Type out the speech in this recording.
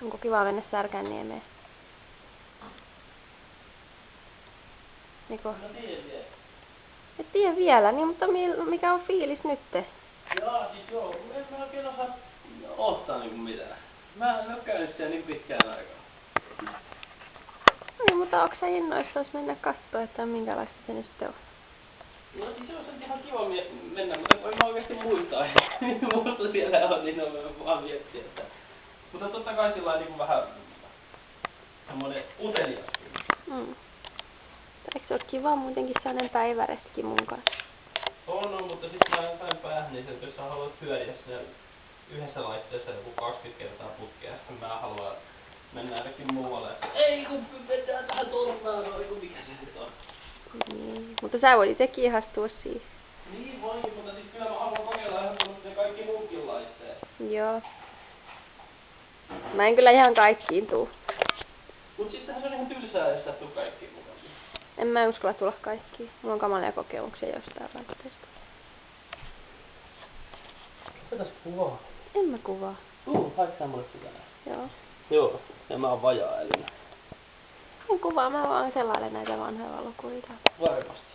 Onko kiva mennä Särkänniemeen? Niko? No tiedän vielä. Et tiedä vielä, niin, mutta mikä on fiilis nytte? Joo, en mä oikein osaa ottaa niinku mitään. Mä en oo käynyt siellä niin pitkään aikaa. Niin, mutta onko sä innoissas mennä kattoo, että minkälaista se nyt on? No siis se on ihan kiva mennä, mutta en mä oikeesti muistaa. Musta siellä on, niin on vaan miettiä, että... Mutta totta kai sillä on niinku vähän... semmonen uteliaskin. Eikö se ole kiva muutenkin sellainen päiväretki mun kanssa? On, mutta sit mä sain päähän, niin että jos sä haluat hyödiä siellä yhdessä laitteessa joku 20 kertaa putkea, sitten mä haluan mennä ainakin muualle. Ei kun mennään tähän tornaanoon, kun mikä se nyt on. Niin, mutta sä voit itsekin ihastua siihen. Niin voikin, mutta sit kyllä mä haluan kokeilla ihan ne kaikki muutkin laitteet. Joo. Mä en kyllä ihan kaikkiin tuu. Mut sittenhän se on ihan tylsää, jos sä tuu kaikkiin mukaan. En mä uskalla tulla kaikkiin. Mulla on kamalia kokemuksia jostain laitteesta. Otas kuvaa. En mä kuvaa. Haittaa mulle sitä näin. Joo. Joo, ja mä oon vajaa-älyinen. En kuvaa, mä vaan selailen näitä vanhoja valokuita. Varmasti.